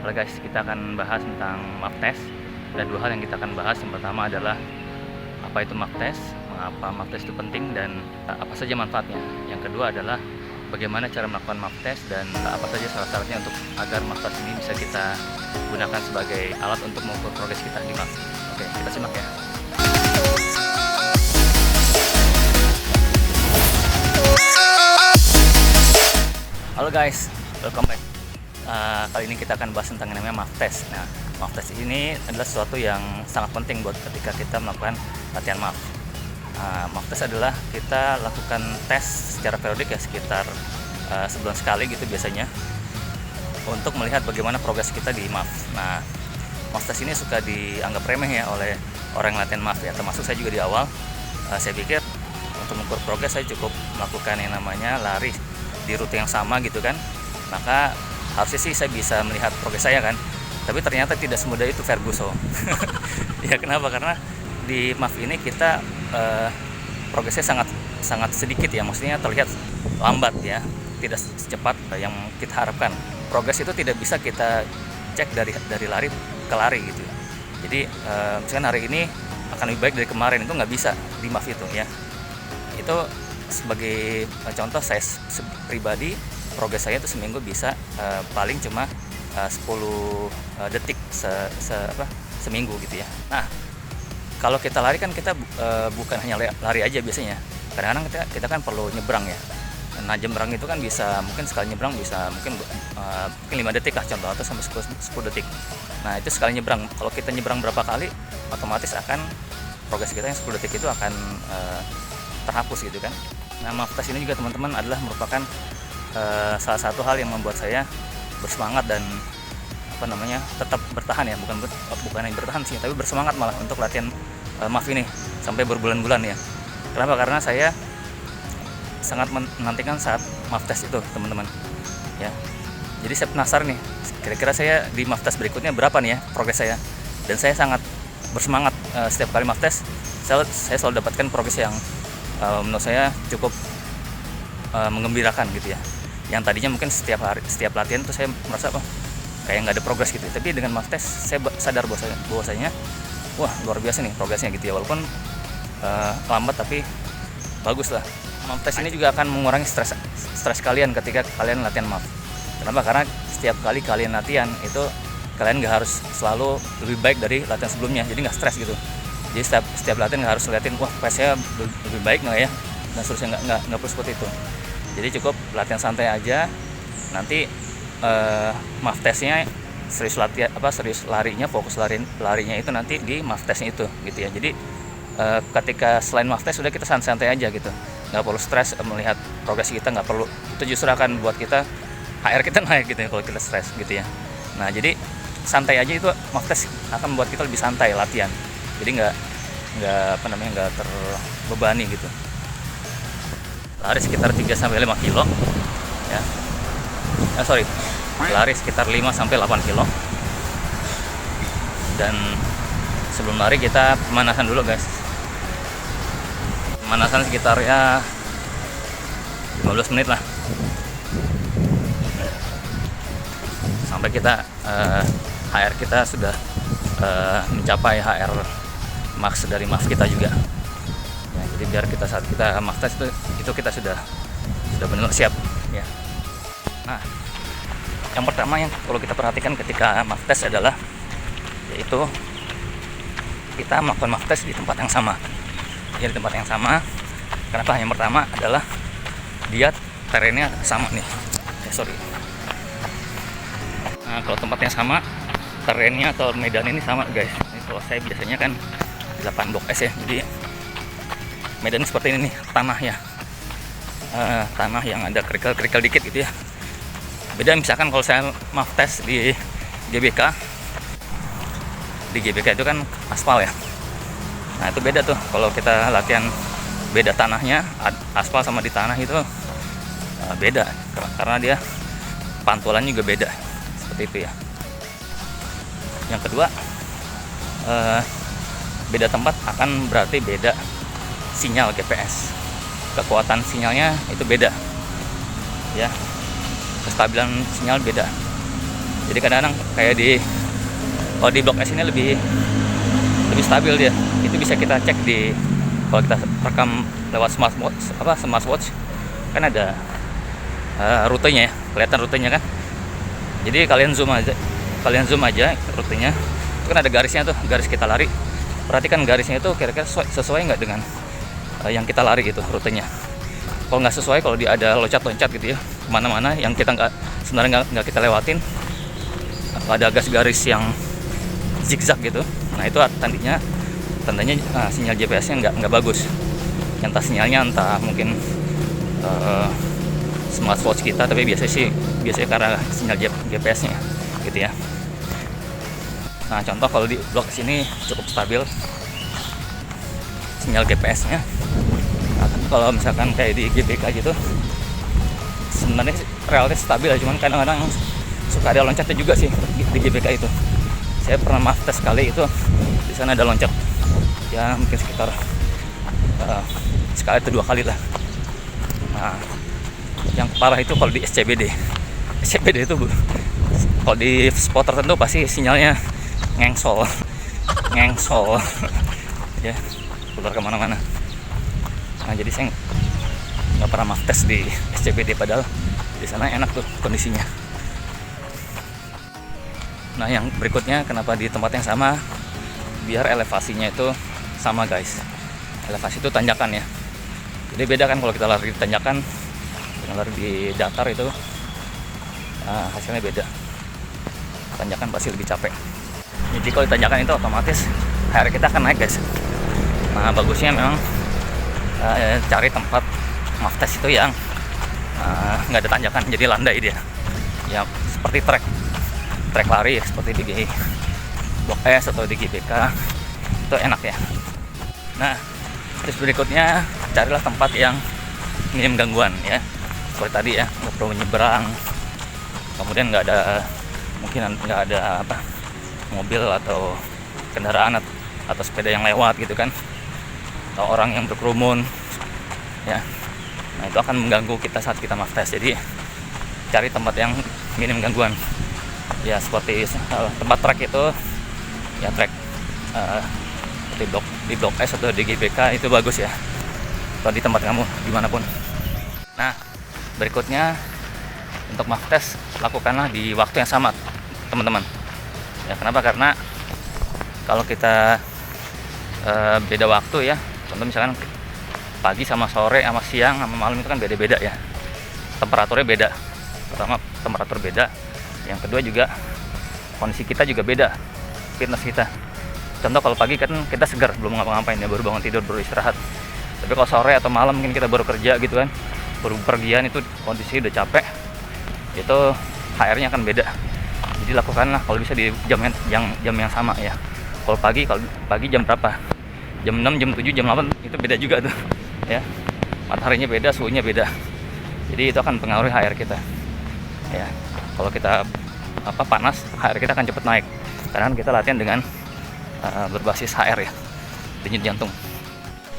Halo guys, kita akan bahas tentang MAF test. Ada dua hal yang kita akan bahas. Yang pertama adalah apa itu MAF test, mengapa MAF test itu penting, dan apa saja manfaatnya. Yang kedua adalah bagaimana cara melakukan MAF test dan apa saja syarat-syaratnya untuk agar MAF test ini bisa kita gunakan sebagai alat untuk mengukur progres kita di MAF. Oke, kita simak ya. Halo guys, welcome back. Kali ini kita akan bahas tentang yang namanya MAF test. Nah, MAF test ini adalah sesuatu yang sangat penting buat ketika kita melakukan latihan MAF. MAF test adalah kita lakukan tes secara periodik ya, sekitar sebulan sekali gitu biasanya, untuk melihat bagaimana progres kita di MAF. Nah, MAF test ini suka dianggap remeh ya oleh orang yang latihan MAF ya, termasuk saya juga di awal. Saya pikir untuk mengukur progres saya cukup melakukan yang namanya lari di rute yang sama gitu kan, maka harusnya sih saya bisa melihat progres saya kan, tapi ternyata tidak semudah itu Ferguson. Ya kenapa? Karena di MAF ini kita progresnya sangat sedikit ya, maksudnya terlihat lambat ya, tidak secepat yang kita harapkan. Progres itu tidak bisa kita cek dari lari ke lari gitu. Jadi misalkan hari ini akan lebih baik dari kemarin, itu nggak bisa di MAF itu ya. Itu sebagai contoh, saya pribadi progres saya itu seminggu bisa paling cuma 10 detik seminggu gitu ya. Nah, kalau kita lari kan kita bukan hanya lari aja biasanya. Kadang-kadang kita kan perlu nyebrang ya. Nah, nyebrang itu kan bisa, mungkin sekali nyebrang bisa mungkin 5 detik lah contoh, atau sampai 10 detik. Nah, itu sekali nyebrang. Kalau kita nyebrang berapa kali, otomatis akan progres kita yang 10 detik itu akan terhapus gitu kan. Nah, MAF test ini juga teman-teman adalah merupakan salah satu hal yang membuat saya bersemangat dan tetap bertahan ya, bukan yang bertahan sih, tapi bersemangat malah untuk latihan MAF ini sampai berbulan-bulan ya. Kenapa? Karena saya sangat menantikan saat MAF test itu teman-teman ya. Jadi saya penasaran nih, kira-kira saya di MAF test berikutnya berapa nih ya progres saya, dan saya sangat bersemangat. Setiap kali MAF test saya selalu dapatkan progres yang menurut saya cukup menggembirakan gitu ya. Yang tadinya mungkin setiap latihan itu saya merasa kayak nggak ada progres gitu, tapi dengan MAF test saya sadar bahwasanya wah, luar biasa nih progresnya gitu ya, walaupun lambat tapi bagus lah. MAF test ini juga akan mengurangi stres kalian ketika kalian latihan MAF. Kenapa? Karena setiap kali kalian latihan itu kalian nggak harus selalu lebih baik dari latihan sebelumnya, jadi nggak stres gitu. Jadi setiap latihan nggak harus ngeliatin wah pace saya lebih baik nggak ya, dan seterusnya. Nggak perlu seperti itu. Jadi cukup latihan santai aja. Nanti MAF testnya serius larinya, fokus larinya itu nanti di MAF testnya itu gitu ya. Jadi ketika selain MAF test sudah kita santai aja gitu, nggak perlu stres melihat progres kita, nggak perlu. Itu justru akan buat kita HR kita naik gitu ya kalau kita stres gitu ya. Nah, jadi santai aja, itu MAF test akan membuat kita lebih santai latihan. Jadi nggak terbebani gitu. Lari sekitar 3-5 kilo ya. Lari sekitar 5-8 kilo. Dan sebelum lari kita pemanasan dulu guys. Pemanasan sekitar ya 15 menit lah, sampai kita HR kita sudah mencapai HR max dari MAF kita juga ya. Jadi biar kita saat kita MAF test itu kita sudah benar-benar siap ya. Nah, yang pertama yang perlu kita perhatikan ketika MAF test adalah yaitu kita melakukan MAF test di tempat yang sama ya, di tempat yang sama. Kenapa? Yang pertama adalah dia terennya sama nih Nah, kalau tempatnya sama, terennya atau medan ini sama guys. Ini kalau saya biasanya kan di lapangan blok S ya, jadi medan seperti ini nih, tanah ya, tanah yang ada kerikil dikit gitu ya. Beda misalkan kalau saya MAF test di GBK itu kan aspal ya. Nah, itu beda tuh kalau kita latihan, beda tanahnya, aspal sama di tanah itu beda, karena dia pantulan juga beda seperti itu ya. Yang kedua, beda tempat akan berarti beda sinyal GPS, kekuatan sinyalnya itu beda ya, kestabilan sinyal beda. Jadi kadang-kadang kayak kalau di Blok S ini lebih stabil dia. Itu bisa kita cek kalau kita rekam lewat smartwatch kan ada rutenya ya, kelihatan rutenya kan. Jadi kalian zoom aja rutenya. Itu kan ada garisnya tuh, garis kita lari. Perhatikan garisnya itu kira-kira sesuai nggak dengan yang kita lari gitu rutenya. Kalau nggak sesuai, kalau dia ada loncat-loncat gitu ya kemana-mana yang kita sebenarnya nggak kita lewatin, ada garis yang zigzag gitu, nah itu tandanya sinyal GPS-nya nggak bagus. Entah sinyalnya, entah mungkin smartwatch kita, tapi biasanya karena sinyal GPS-nya gitu ya. Nah contoh kalau di blok sini cukup stabil sinyal GPS-nya. Nah, tapi kalau misalkan kayak di GBK gitu sebenarnya relatif stabil ya, cuman kadang-kadang suka ada loncatnya juga sih di GBK itu. Saya pernah tes sekali itu, di sana ada loncat ya mungkin sekitar sekali atau 2 kali lah. Nah yang parah itu kalau di SCBD itu kalau di spot tertentu pasti sinyalnya ngengsol ya, keluar kemana-mana. Nah jadi saya nggak pernah tes di SCBD, padahal di sana enak tuh kondisinya. Nah yang berikutnya, kenapa di tempat yang sama? Biar elevasinya itu sama guys. Elevasi itu tanjakan ya, jadi beda kan kalau kita lari di tanjakan dengan lari di datar itu hasilnya beda. Tanjakan pasti lebih capek. Jadi kalau di tanjakan itu otomatis HR kita akan naik guys. Nah bagusnya memang cari tempat tes itu yang nggak ada tanjakan, jadi landai dia ya, seperti trek lari seperti di Blok S atau di GBK itu enak ya. Nah terus berikutnya carilah tempat yang minim gangguan ya, seperti tadi ya, nggak perlu menyeberang, kemudian nggak ada mobil atau kendaraan atau sepeda yang lewat gitu kan, atau orang yang berkerumun ya. Nah itu akan mengganggu kita saat kita tes. Jadi cari tempat yang minim gangguan ya, seperti tempat trek itu ya, trek di Blok S atau di GBK itu bagus ya, atau di tempat kamu dimanapun. Nah berikutnya untuk tes lakukanlah di waktu yang sama teman-teman ya. Kenapa? Karena kalau kita beda waktu ya, contoh misalkan pagi sama sore sama siang sama malam itu kan beda-beda ya, temperaturnya beda. Pertama temperatur beda, yang kedua juga kondisi kita juga beda, fitness kita. Contoh kalau pagi kan kita segar, belum ngapa-ngapain ya, baru bangun tidur, baru istirahat. Tapi kalau sore atau malam mungkin kita baru kerja gitu kan, baru pergian, itu kondisi udah capek, itu HR-nya akan beda. Jadi lakukanlah kalau bisa di jam yang sama ya. Kalau pagi jam berapa? Jam 6, jam 7, jam 8 itu beda juga tuh ya. Mataharinya beda, suhunya beda. Jadi itu akan pengaruhi HR kita. Ya. Kalau kita panas, HR kita akan cepat naik. Karena kita latihan dengan berbasis HR ya, denyut jantung.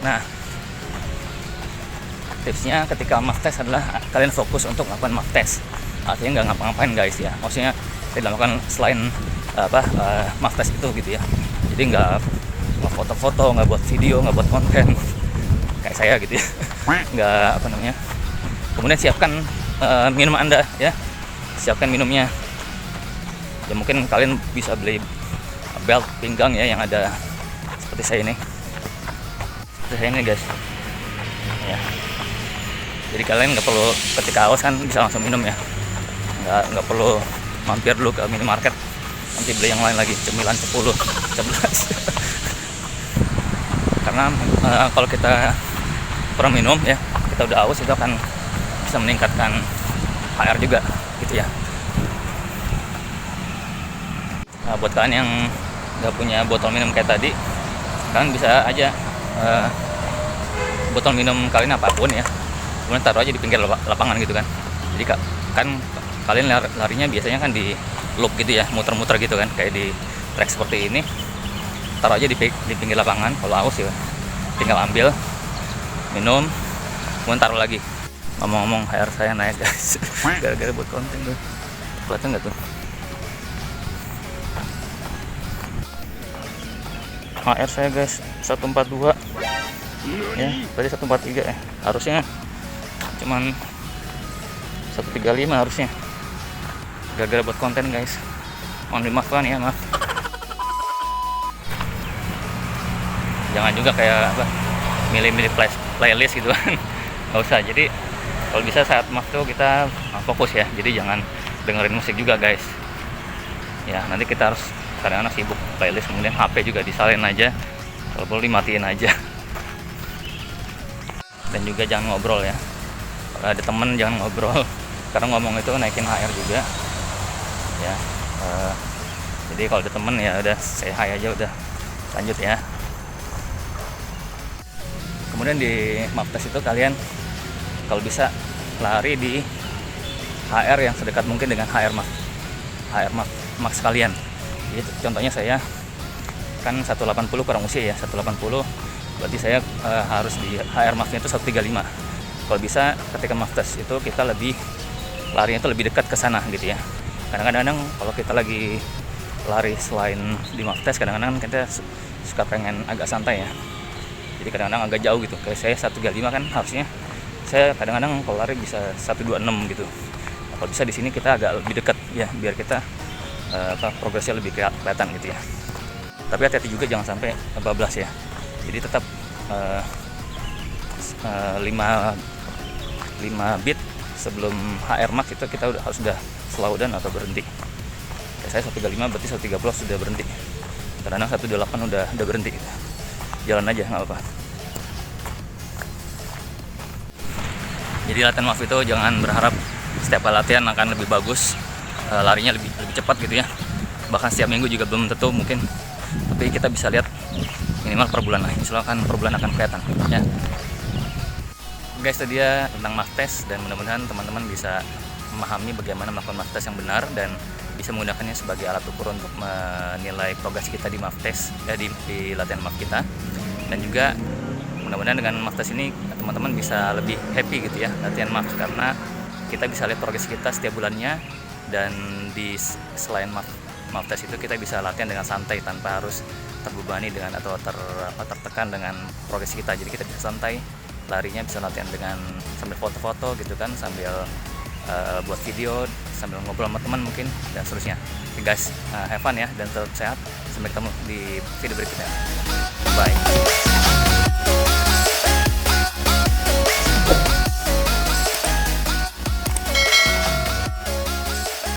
Nah, tipsnya ketika tes adalah kalian fokus untuk melakukan tes. Artinya nggak ngapa-ngapain guys ya. Maksudnya tidak melakukan selain tes itu gitu ya. Jadi nggak foto-foto, nggak buat video, nggak buat konten kayak saya gitu ya. Nggak Kemudian siapkan minum Anda ya. Siapkan minumnya. Ya mungkin kalian bisa beli belt pinggang ya yang ada seperti saya ini. Seperti saya ini guys. Ya. Jadi kalian nggak perlu ketika haus kan bisa langsung minum ya. Nggak perlu mampir dulu ke minimarket nanti beli yang lain lagi, cemilan 10, 11. Karena kalau kita kurang minum ya, kita udah haus, itu akan bisa meningkatkan HR juga gitu ya. Nah, buat kalian yang nggak punya botol minum kayak tadi, kalian bisa aja botol minum kalian apapun ya, kemudian taruh aja di pinggir lapangan gitu kan. Jadi kan kalian larinya biasanya kan di loop gitu ya, muter-muter gitu kan, kayak di trek seperti ini. Taruh aja di pinggir lapangan. Kalau haus ya tinggal ambil, minum, kemudian taruh lagi. Ngomong-ngomong HR saya naik guys, gara-gara buat konten tuh. Kelihatan nggak tuh? HR saya guys 142 ya, tadi 143 ya, harusnya cuman 135 harusnya. Gagal buat konten guys, mohon dimaafkan ya, maaf. Jangan juga kayak apa, milih-milih playlist gitu kan. Nggak usah. Jadi kalau bisa saat maaf tuh kita fokus ya, jadi jangan dengerin musik juga guys ya. Nanti kita harus kadang-kadang sibuk playlist, kemudian HP juga disalin aja, kalau perlu dimatiin aja. Dan juga jangan ngobrol ya, kalau ada temen jangan ngobrol, karena ngomong itu naikin HR juga ya. Jadi kalau ada temen ya udah say hi aja, udah lanjut ya. Kemudian di Maftes itu kalian kalau bisa lari di HR yang sedekat mungkin dengan HR max kalian. Jadi contohnya saya kan 180 kurang usia ya, 180, berarti saya harus di HR maxnya itu 135. Kalau bisa ketika Maftes itu kita lebih larinya itu lebih dekat ke sana gitu ya. Kadang-kadang kalau kita lagi lari selain di Maftes, kadang-kadang kita suka pengen agak santai ya. Jadi kadang-kadang agak jauh gitu. Kayak saya 135 kan harusnya saya kadang-kadang kalau lari bisa 126 gitu. Kalau bisa di sini kita agak lebih dekat ya, biar kita progresnya lebih kelihatan gitu ya. Tapi hati-hati juga jangan sampai bablas ya. Jadi tetap 5 beat sebelum HR max itu kita harus sudah slow down atau berhenti. Ya, saya 135 berarti 130 sudah berhenti. Kadang-kadang 128 udah berhenti gitu. Jalan aja nggak apa-apa. Jadi latihan maaf itu jangan berharap setiap kali latihan akan lebih bagus, larinya lebih cepat gitu ya. Bahkan setiap minggu juga belum tentu mungkin, tapi kita bisa lihat minimal per bulan lah. Insya Allah kan per bulan akan kelihatan ya. Guys, itu dia tentang Maftes, dan mudah-mudahan teman-teman bisa memahami bagaimana melakukan Maftes yang benar dan bisa menggunakannya sebagai alat ukur untuk menilai progres kita di Maftes, di latihan Maf kita. Dan juga mudah-mudahan dengan Maftes ini teman-teman bisa lebih happy gitu ya latihan Maf, karena kita bisa lihat progres kita setiap bulannya. Dan selain Maftes itu kita bisa latihan dengan santai tanpa harus terbebani dengan atau tertekan dengan progres kita. Jadi kita bisa santai larinya, bisa latihan dengan sambil foto-foto gitu kan, sambil buat video, sambil ngobrol sama teman mungkin, dan seterusnya. Oke guys, have fun ya, dan tetap sehat. Sampai ketemu di video berikutnya. Bye.